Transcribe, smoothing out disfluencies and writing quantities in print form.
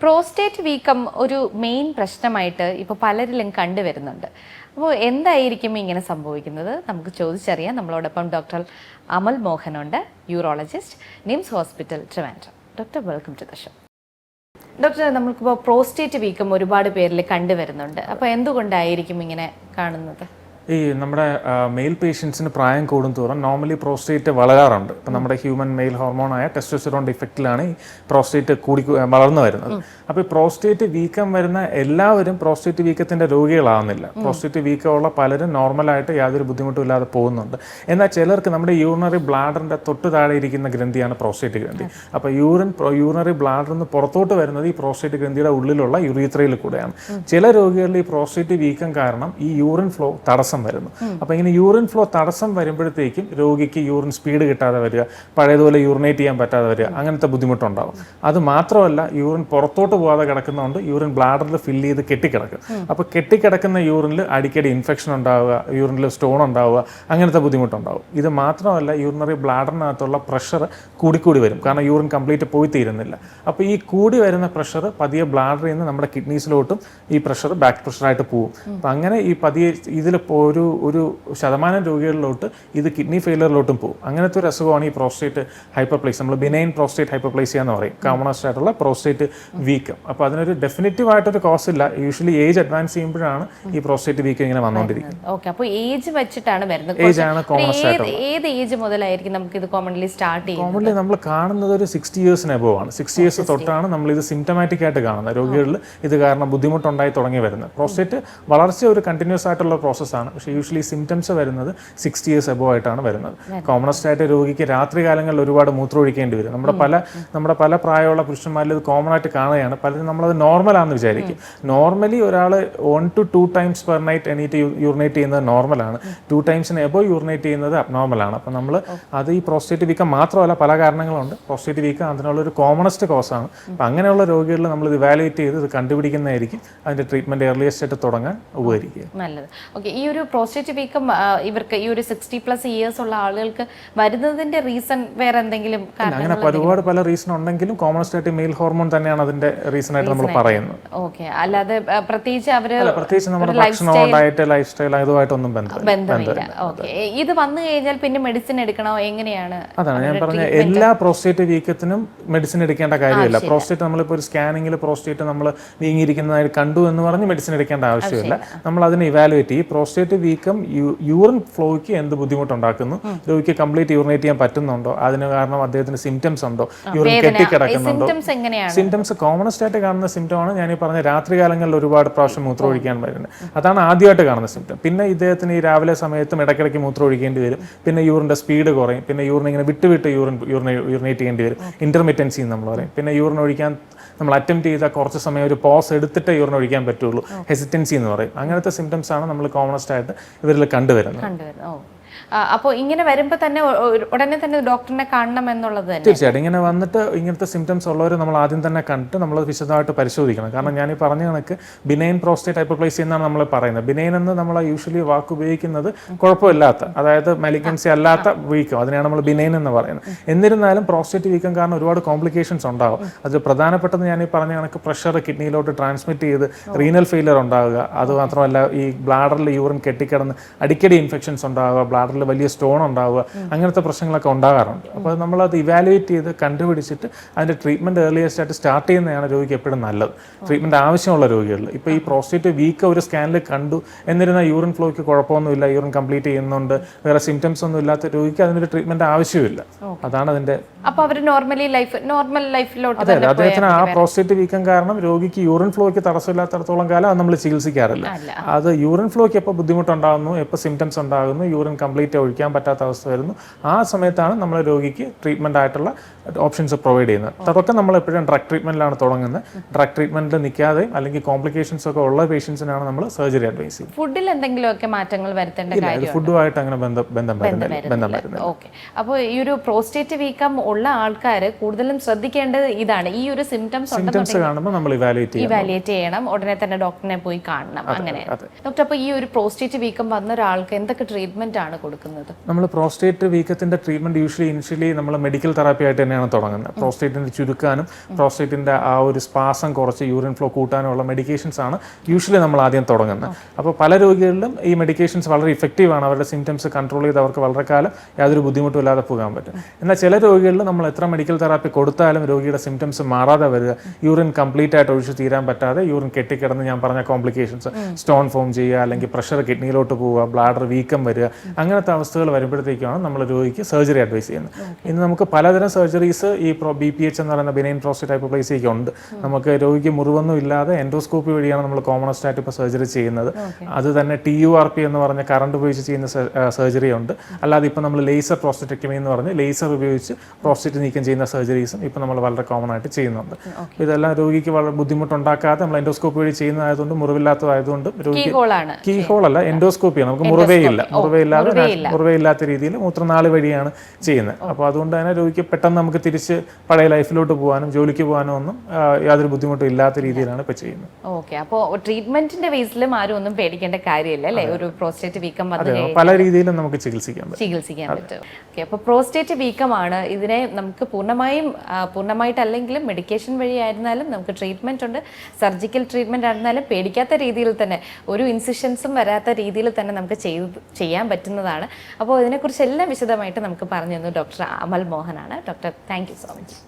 Prostate വീക്കം ഒരു main പ്രശ്നമായിട്ട് ഇപ്പോൾ പലരിലും കണ്ടുവരുന്നുണ്ട്. അപ്പോൾ എന്തായിരിക്കും ഇങ്ങനെ സംഭവിക്കുന്നത് നമുക്ക് ചോദിച്ചറിയാം. നമ്മളോടൊപ്പം ഡോക്ടർ അമൽ മോഹനുണ്ട്, urologist, NIMS hospital Trivandrum. Doctor, welcome to the show. Doctor, നമുക്കിപ്പോൾ പ്രോസ്റ്റേറ്റ് വീക്കം ഒരുപാട് പേരിൽ കണ്ടുവരുന്നുണ്ട്. അപ്പോൾ എന്തുകൊണ്ടായിരിക്കും ഇങ്ങനെ കാണുന്നത്? ഈ നമ്മുടെ മെയിൽ പേഷ്യൻസിന് പ്രായം കൂടുന്തോറും നോർമലി പ്രോസ്റ്റേറ്റ് വളരാറുണ്ട്. ഇപ്പം നമ്മുടെ ഹ്യൂമൻ മെയിൽ ഹോർമോണായ ടെസ്റ്റോസ്റ്റെറോൺ ഇഫക്റ്റിലാണ് ഈ പ്രോസ്റ്റേറ്റ് വളർന്നു വരുന്നത്. അപ്പോൾ ഈ പ്രോസ്റ്റേറ്റ് വീക്കം വരുന്ന എല്ലാവരും പ്രോസ്റ്റേറ്റ് വീക്കത്തിൻ്റെ രോഗികളാവുന്നില്ല. പ്രോസ്റ്റേറ്റ് വീക്കമുള്ള പലരും നോർമലായിട്ട് യാതൊരു ബുദ്ധിമുട്ടും ഇല്ലാതെ പോകുന്നുണ്ട്. എന്നാൽ ചിലർക്ക് നമ്മുടെ യൂറിനറി ബ്ലാഡറിൻ്റെ തൊട്ട് താഴെ ഇരിക്കുന്ന ഗ്രന്ഥിയാണ് പ്രോസ്റ്റേറ്റ് ഗ്രന്ഥി. അപ്പോൾ യൂറിനറി ബ്ലാഡറിൽ നിന്ന് പുറത്തോട്ട് വരുന്നത് ഈ പ്രോസ്റ്റേറ്റ് ഗ്രന്ഥിയുടെ ഉള്ളിലുള്ള യുറീത്രയിൽ കൂടെയാണ്. ചില രോഗികളിൽ ഈ പ്രോസ്റ്റേറ്റ് വീക്കം കാരണം ഈ യൂറിൻ ഫ്ലോ തടസ്സം വരുന്നു. അപ്പോൾ ഇങ്ങനെ യൂറിൻ ഫ്ലോ തടസ്സം വരുമ്പോഴത്തേക്കും രോഗിക്ക് യൂറിൻ സ്പീഡ് കിട്ടാതെ വരിക, പഴയതുപോലെ യൂറിനേറ്റ് ചെയ്യാൻ പറ്റാതെ വരിക, അങ്ങനത്തെ ബുദ്ധിമുട്ടുണ്ടാകും. അത് മാത്രമല്ല, യൂറിൻ പുറത്തോട്ട് പോകാതെ കിടക്കുന്നതുകൊണ്ട് യൂറിൻ ബ്ലാഡറിൽ ഫില്ല് ചെയ്ത് കെട്ടിക്കിടക്കും. അപ്പോൾ കെട്ടിക്കിടക്കുന്ന യൂറിനിൽ അടിക്കടി ഇൻഫെക്ഷൻ ഉണ്ടാവുക, യൂറിനിൽ സ്റ്റോൺ ഉണ്ടാവുക, അങ്ങനത്തെ ബുദ്ധിമുട്ടുണ്ടാവും. ഇത് മാത്രമല്ല, യൂറിനറി ബ്ലാഡറിനകത്തുള്ള പ്രഷർ കൂടിക്കൂടി വരും. കാരണം യൂറിൻ കംപ്ലീറ്റ് പോയി തീരുന്നില്ല. അപ്പോൾ ഈ കൂടി വരുന്ന പ്രഷർ പതിയെ ബ്ലാഡറിൽ നിന്ന് നമ്മുടെ കിഡ്നീസിലോട്ടും ഈ പ്രഷർ ബാക്ക് പ്രഷറായിട്ട് പോകും. അപ്പം അങ്ങനെ ഈ പതിയെ ഇതിൽ ഒരു ശതമാനം രോഗികളിലോട്ട് ഇത് കിഡ്നി ഫെയിലിയറിലോട്ടും പോകും. അങ്ങനത്തെ ഒരു അസുഖമാണ് ഈ പ്രോസ്റ്റേറ്റ് ഹൈപ്പർപ്ലേസിയ. നമ്മൾ ബിനൈൻ പ്രോസ്റ്റേറ്റ് ഹൈപ്പർപ്ലേസിയ എന്ന് പറയും, കോമണസ്റ്റ് ആയിട്ടുള്ള പ്രോസ്റ്റേറ്റ് വീക്കം. അപ്പോൾ അതിനൊരു ഡെഫിനറ്റീവ് ആയിട്ടൊരു കോസ് ഇല്ല. യൂഷ്വലി ഏജ് അഡ്വാൻസ് ചെയ്യുമ്പോഴാണ് ഈ പ്രോസ്റ്റേറ്റ് വീക്കം ഇങ്ങനെ വന്നുകൊണ്ടിരിക്കുന്നത്. ഓക്കെ, അപ്പോൾ ഏജ് വെച്ചിട്ടാണ് വരുന്നത്. ഏജ് ആണ് കോമണസ്റ്റ് ആയിട്ടുള്ളത്. ഏത് ഏജ് മുതലായിരിക്കും നമുക്ക് ഇത് കോമൺലി സ്റ്റാർട്ട് ചെയ്യുന്നത്? കോമൺലി നമ്മൾ കാണുന്നത് ഒരു 60 ഇയേഴ്സിന് എബോവ് ആണ്. 60 ഇയേഴ്സ് തൊട്ടാണ് നമ്മൾ ഇത് സിംറ്റമാറ്റിക് ആയിട്ട് കാണുന്നത്. രോഗികളിൽ ഇത് കാരണം ബുദ്ധിമുട്ടുണ്ടായി തുടങ്ങി വരുന്നത്. പ്രോസ്റ്റേറ്റ് വളർച്ച ഒരു കണ്ടിന്യൂസ് ആയിട്ടുള്ള പ്രോസസ്സാണ്. പക്ഷേ യൂഷ്വലി സിംറ്റംസ് വരുന്നത് 60 ഇയേഴ്സ് എബോവ് ആയിട്ടാണ് വരുന്നത്. കോമണസ്റ്റ് ആയിട്ട് രോഗിക്ക് രാത്രി കാലങ്ങളിൽ ഒരുപാട് മൂത്രം ഒഴിക്കേണ്ടി വരും. നമ്മുടെ പല പ്രായമുള്ള പുരുഷന്മാരിൽ ഇത് കോമൺ ആയിട്ട് കാണുകയാണ്. പലരും നമ്മളത് നോർമലാണെന്ന് വിചാരിക്കും. നോർമലി ഒരാൾ 1 to 2 times പെർ നൈറ്റ് എണീറ്റ് യൂറിനേറ്റ് ചെയ്യുന്നത് നോർമലാണ്. 2 times എബോവ് യൂറിനേറ്റ് ചെയ്യുന്നത് അബ്നോർമലാണ്. അപ്പോൾ നമ്മൾ അത് ഈ പ്രോസ്റ്റേറ്റ് വീക്കം മാത്രമല്ല, പല കാരണങ്ങളുണ്ട്. പ്രോസ്റ്റേറ്റ് വീക്കം അതിനുള്ളൊരു കോമണസ്റ്റ് കോസാണ്. അപ്പോൾ അങ്ങനെയുള്ള രോഗികളിൽ നമ്മൾ ഇത് ഇവാലുവേറ്റ് ചെയ്ത് ഇത് കണ്ടുപിടിക്കുന്നതായിരിക്കും അതിൻ്റെ ട്രീറ്റ്മെൻറ്റ് ഏർലിയസ്റ്റ് ആയിട്ട് തുടങ്ങാൻ ഉപകരിക്കുക. നല്ലത്. ഓക്കെ, ഈ ഒരു പ്രോസ്റ്റേറ്റ് വീക്കം ഇവർക്ക് ഈ ഒരു 60+ ഇയേഴ്സ് ഉള്ള ആളുകൾക്ക് വരുന്നതിന്റെ റീസൺ വേറെ എന്തെങ്കിലും? അങ്ങനെ ഒരുപാട് പല റീസൺ ഉണ്ടെങ്കിലും കോമണസ്റ്റ് ആയിട്ട് മെയിൽ ഹോർമോൺ തന്നെയാണ് അതിന്റെ റീസൺ ആയിട്ട് നമ്മൾ പറയുന്നത്. ഓക്കെ, അല്ലാതെ പ്രത്യേകിച്ച് നമ്മുടെ ഭക്ഷണമോ ഡയറ്റ് ലൈഫ് സ്റ്റൈൽ അതുമായിട്ടൊന്നും ബന്ധമില്ല. ഓക്കെ, ഇത് വന്നു കഴിഞ്ഞാൽ പിന്നെ മെഡിസിൻ എടുക്കണോ, എങ്ങനെയാണ്? അതാണ് ഞാൻ പറഞ്ഞ എല്ലാ പ്രോസ്റ്റേറ്റ് വീക്കത്തിനും മെഡിസിൻ എടുക്കേണ്ട കാര്യമില്ല. പ്രോസ്റ്റേറ്റ് നമ്മളിപ്പോൾ ഒരു സ്കാനിങ്ങിൽ പ്രോസ്റ്റേറ്റ് നമ്മൾ വീങ്ങിയിരിക്കുന്നതായിട്ട് കണ്ടു എന്ന് പറഞ്ഞ് മെഡിസിൻ എടുക്കേണ്ട ആവശ്യമില്ല. നമ്മൾ അതിനെ ഇവാലുവേറ്റ് ചെയ്യും. പ്രോസ്റ്റേറ്റ് വീക്കം യൂറിൻ ഫ്ലോയ്ക്ക് എന്ത് ബുദ്ധിമുട്ടുണ്ടാക്കുന്നു, രോഗിക്ക് കംപ്ലീറ്റ് യൂറിനേറ്റ് ചെയ്യാൻ പറ്റുന്നുണ്ടോ, അതിന് കാരണം അദ്ദേഹത്തിന് സിംറ്റംസ് ഉണ്ടോ, യൂറിൻ കെട്ടിക്കിടക്കുന്നുണ്ടോ. സിംറ്റംസ് കോമണസ്റ്റ് ആയിട്ട് കാണുന്ന സിംറ്റമാണ് ഞാൻ ഈ പറഞ്ഞ രാത്രികാലങ്ങളിൽ ഒരുപാട് പ്രാവശ്യം മൂത്രം ഒഴിക്കാൻ വരുന്നത്. അതാണ് ആദ്യമായിട്ട് കാണുന്ന സിംറ്റം. പിന്നെ ഇദ്ദേഹത്തിന് ഈ രാവിലെ സമയത്തും ഇടയ്ക്കിടയ്ക്ക് മൂത്രം ഒഴിക്കേണ്ടി വരും. പിന്നെ യൂറിൻ്റെ സ്പീഡ് കുറയും. പിന്നെ യൂറിൻ ഇങ്ങനെ വിട്ട് യൂറിനേറ്റ് ചെയ്യേണ്ടി വരും. ഇന്റർമിറ്റൻസി നമ്മൾ പറയും. പിന്നെ യൂറിൻ ഒഴിക്കാൻ നമ്മൾ അറ്റംപ്റ്റ് ചെയ്താൽ കുറച്ച് സമയം ഒരു പോസ് എടുത്തിട്ട് യൂറിൻ ഒഴിക്കാൻ പറ്റുള്ളൂ, ഹെസിറ്റൻസി എന്ന് പറയും. അങ്ങനത്തെ സിംറ്റംസ് ആണ് നമ്മൾ കോമണസ്റ്റ് ആയിട്ട് ഇവരിൽ കണ്ടുവരുന്നത്. അപ്പോൾ ഇങ്ങനെ വരുമ്പോൾ തന്നെ ഉടനെ തന്നെ ഡോക്ടറിനെ കാണണം എന്നുള്ളത് തന്നെ? തീർച്ചയായിട്ടും. ഇങ്ങനെ വന്നിട്ട് ഇങ്ങനത്തെ സിംറ്റംസ് ഉള്ളവർ നമ്മൾ ആദ്യം തന്നെ കണ്ടിട്ട് നമ്മൾ വിശദമായിട്ട് പരിശോധിക്കണം. കാരണം ഞാൻ ഈ പറഞ്ഞ കണക്ക് ബിനൈൻ പ്രോസ്റ്റേറ്റ് ഹൈപ്പർപ്ലേസിയ എന്നാണ് നമ്മൾ പറയുന്നത്. ബിനൈൻ എന്ന് നമ്മൾ യൂഷ്വലി വാക്ക് ഉപയോഗിക്കുന്നത് കുഴപ്പമില്ലാത്ത, അതായത് മലിഗ്നൻസി അല്ലാത്ത വീക്കം, അതിനെയാണ് നമ്മൾ ബിനൈൻ എന്ന് പറയുന്നത്. എന്നിരുന്നാലും പ്രോസ്റ്റേറ്റ് വീക്കം കാരണം ഒരുപാട് കോംപ്ലിക്കേഷൻസ് ഉണ്ടാകും. അത് പ്രധാനപ്പെട്ടത് ഞാൻ ഈ പറഞ്ഞ കണക്ക് പ്രഷർ കിഡ്നിയിലോട്ട് ട്രാൻസ്മിറ്റ് ചെയ്ത് റീനൽ ഫെയിലിയർ ഉണ്ടാവുക, അതുമാത്രമല്ല ഈ ബ്ലാഡറിൽ യൂറിൻ കെട്ടിക്കിടന്ന് അടിക്കടി ഇൻഫെക്ഷൻസ് ഉണ്ടാവുക, ബ്ലാഡറിൽ വലിയ സ്റ്റോൺ ഉണ്ടാവുക, അങ്ങനത്തെ പ്രശ്നങ്ങളൊക്കെ ഉണ്ടാകാറുണ്ട്. അപ്പോൾ നമ്മളത് ഇവാലുവേറ്റ് ചെയ്ത് കണ്ടുപിടിച്ചിട്ട് അതിൻ്റെ ട്രീറ്റ്മെൻറ്റ് ഏർലിയസ്റ്റ് ആയിട്ട് സ്റ്റാർട്ട് ചെയ്യുന്നതാണ് രോഗിക്ക് എപ്പോഴും നല്ലത്, ട്രീറ്റ്മെൻറ്റ് ആവശ്യമുള്ള രോഗികളിൽ. ഇപ്പോൾ ഈ പ്രോസ്റ്റേറ്റ് വീക്കം ഒരു സ്കാനിൽ കണ്ടു, എന്നിരുന്നാൽ യൂറിൻ ഫ്ലോയ്ക്ക് കുഴപ്പമൊന്നുമില്ല, യൂറിൻ കംപ്ലീറ്റ് ചെയ്യുന്നുണ്ട്, വേറെ സിംറ്റംസ് ഒന്നും ഇല്ലാത്ത രോഗിക്ക് അതിനൊരു ട്രീറ്റ്മെൻറ്റ് ആവശ്യമില്ല. അതാണ് അതിൻ്റെ. അപ്പോൾ അവർ നോർമൽ ലൈഫിലോട്ട്. അതെ, അദ്ദേഹത്തിന് ആ പ്രോസ്റ്റേറ്റ് വീക്കം കാരണം രോഗിക്ക് യൂറിൻ ഫ്ലോയ്ക്ക് തടസ്സമില്ലാത്തടത്തോളം കാലം അത് നമ്മൾ ചികിത്സിക്കാറില്ല. അത് യൂറിൻ ഫ്ലോയ്ക്ക് എപ്പോൾ ബുദ്ധിമുട്ടുണ്ടാകുന്നു, എപ്പോൾ സിംറ്റംസ് ഉണ്ടാകുന്നു, യൂറിൻ കംപ്ലീറ്റ് ഒഴിക്കാൻ പറ്റാത്ത അവസ്ഥ വരുന്നു, ആ സമയത്താണ് നമ്മൾ രോഗിക്ക് ട്രീറ്റ്മെന്റ് ആയിട്ടുള്ള ഓപ്ഷൻസ് പ്രൊവൈഡ് ചെയ്യുന്നത്. അതൊക്കെ നമ്മൾ എപ്പോഴും ഡ്രഗ് ട്രീറ്റ്മെന്റിലാണ് തുടങ്ങുന്നത്. ഡ്രഗ് ട്രീറ്റ്മെന്റിൽ നിൽക്കാതെയും അല്ലെങ്കിൽ കോംപ്ലിക്കേഷൻസ് ഒക്കെ ഉള്ള പേഷ്യൻസിനാണ് നമ്മൾ സർജറി അഡ്വൈസ് ചെയ്യുന്നത്. ഫുഡിൽ എന്തെങ്കിലുമൊക്കെ മാറ്റങ്ങൾ വരുത്തേണ്ട കാര്യമുണ്ടോ? ഫുഡുമായിട്ട് അങ്ങനെ ബന്ധം വരുന്നില്ല. ഓക്കെ, അപ്പോൾ ഈ ഒരു പ്രോസ്റ്റേറ്റ് വീക്കം ഉള്ള ആൾക്കാർ കൂടുതലും ശ്രദ്ധിക്കേണ്ടത് ഇതാണ്, ഈ ഒരു സിംറ്റംസ് കാണുമ്പോൾ നമ്മൾ ഇവാലുവേറ്റ് ചെയ്യണം, ഉടനെ തന്നെ ഡോക്ടറിനെ പോയി കാണണം. അങ്ങനെ ഡോക്ടർ, അപ്പോൾ ഈ ഒരു പ്രോസ്റ്റേറ്റ് വീക്കം വന്ന ഒരാൾക്ക് എന്തൊക്കെ ട്രീറ്റ്മെന്റ് ആണ് കൊടുക്കുന്നത്? കൊടുക്കുന്നത്? നമ്മൾ പ്രോസ്റ്റേറ്റ് വീക്കത്തിൻ്റെ ട്രീറ്റ്മെൻറ്റ് ഇനിഷ്യലി നമ്മൾ മെഡിക്കൽ തെറാപ്പി ആയിട്ട് തന്നെയാണ് തുടങ്ങുന്നത്. പ്രോസ്റ്റേറ്റിൻ്റെ ചുരുക്കാനും പ്രോസ്റ്റേറ്റിൻ്റെ ആ ഒരു സ്പാസം കുറച്ച് യൂറിൻ ഫ്ലോ കൂട്ടാനുമുള്ള മെഡിക്കേഷൻസ് ആണ് യൂഷ്വലി നമ്മൾ ആദ്യം തുടങ്ങുന്നത്. അപ്പോൾ പല രോഗികളിലും ഈ മെഡിക്കേഷൻസ് വളരെ ഇഫക്റ്റീവാണ്. അവരുടെ സിംറ്റംസ് കൺട്രോൾ ചെയ്ത് അവർക്ക് വളരെ കാലം യാതൊരു ബുദ്ധിമുട്ടും ഇല്ലാതെ പോകാൻ പറ്റും. എന്നാൽ ചില രോഗികളിൽ നമ്മൾ എത്ര മെഡിക്കൽ തെറാപ്പി കൊടുത്താലും രോഗിയുടെ സിംറ്റംസ് മാറാതെ വരിക, യൂറിൻ കംപ്ലീറ്റ് ആയിട്ട് ഒഴിച്ച് തീരാൻ പറ്റാതെ യൂറിൻ കെട്ടിക്കിടന്ന് ഞാൻ പറഞ്ഞ കോംപ്ലിക്കേഷൻസ്, സ്റ്റോൺ ഫോം ചെയ്യുക, അല്ലെങ്കിൽ പ്രഷർ കിഡ്നിയിലോട്ട് പോവുക, ബ്ലാഡർ വീക്കം വരിക, അങ്ങനത്തെ അവസ്ഥകൾ വരുമ്പോഴത്തേക്കാണ് നമ്മൾ രോഗിക്ക് സർജറി അഡ്വൈസ് ചെയ്യുന്നത്. ഇന്ന് നമുക്ക് പലതരം സർജറീസ് ഈ BPH എന്ന് പറയുന്ന ബിനൈൻ പ്രോസ്റ്റേറ്റ് ഹൈപ്പർപ്ലേസിയയ്ക്ക് ഉണ്ട്. നമുക്ക് രോഗിക്ക് മുറിവൊന്നും ഇല്ലാതെ എൻഡോസ്കോപ്പി വഴിയാണ് നമ്മൾ കോമണസ്റ്റ് ആയിട്ട് ഇപ്പോൾ സർജറി ചെയ്യുന്നത്. അത് തന്നെ TURP എന്ന് പറഞ്ഞ കറണ്ട് ഉപയോഗിച്ച് ചെയ്യുന്ന സർജറി ഉണ്ട്. അല്ലാതെ ഇപ്പോൾ നമ്മൾ ലേസർ പ്രോസ്റ്ററ്റക്ടമി എന്ന് പറഞ്ഞ് ലേസർ ഉപയോഗിച്ച് പ്രോസ്റ്റേറ്റ് നീക്കം ചെയ്യുന്ന സർജറീസും ഇപ്പോൾ നമ്മൾ വളരെ കോമൺ ആയിട്ട് ചെയ്യുന്നുണ്ട്. ഇതെല്ലാം രോഗിക്ക് വളരെ ബുദ്ധിമുട്ടുണ്ടാക്കാതെ നമ്മൾ എൻഡോസ്കോപ്പി വഴി ചെയ്യുന്നതായതുകൊണ്ട്, മുറിവില്ലാത്തതായതുകൊണ്ട് കീ ഹോൾ അല്ല, എൻഡോസ്കോപ്പിയാണ്. നമുക്ക് മുറിവേയില്ലാത്ത രീതിയിൽ മൂത്രനാളി വഴിയാണ് ചെയ്യുന്നത്. അപ്പോൾ അതുകൊണ്ട് തന്നെ രോഗിക്ക് പെട്ടെന്ന് നമുക്ക് തിരിച്ച് പഴയ ലൈഫിലോട്ട് പോകാനും ജോലിക്ക് പോകാനും ഒന്നും യാതൊരു ബുദ്ധിമുട്ടും ഇല്ലാത്ത രീതിയിലാണ് ഇപ്പോൾ ചെയ്യുന്നത്. ഓക്കെ, അപ്പോൾ ട്രീറ്റ്മെന്റിന്റെ ബേസിലും ആരും ഒന്നും പേടിക്കേണ്ട കാര്യമില്ല അല്ലേ? ഒരു പ്രോസ്റ്റേറ്റ് വീക്കം പല രീതിയിലും നമുക്ക് ചികിത്സിക്കാൻ പറ്റും. ഓക്കെ, അപ്പോൾ പ്രോസ്റ്റേറ്റ് വീക്കമാണ്. ഇതിനെ നമുക്ക് പൂർണ്ണമായിട്ടല്ലെങ്കിലും മെഡിക്കേഷൻ വഴിയായിരുന്നാലും നമുക്ക് ട്രീറ്റ്മെന്റ് ഉണ്ട്. സർജിക്കൽ ട്രീറ്റ്മെന്റ് ആയിരുന്നാലും പേടിക്കാത്ത രീതിയിൽ തന്നെ, ഒരു ഇൻസിഷൻസും വരാത്ത രീതിയിൽ തന്നെ നമുക്ക് ചെയ്യാൻ പറ്റുന്നതാണ്. അപ്പോൾ ഇതിനെക്കുറിച്ച് എല്ലാം വിശദമായിട്ട് നമുക്ക് പറഞ്ഞു തന്നു ഡോക്ടർ അമൽ മോഹനാണ്. Doctor, thank you so much.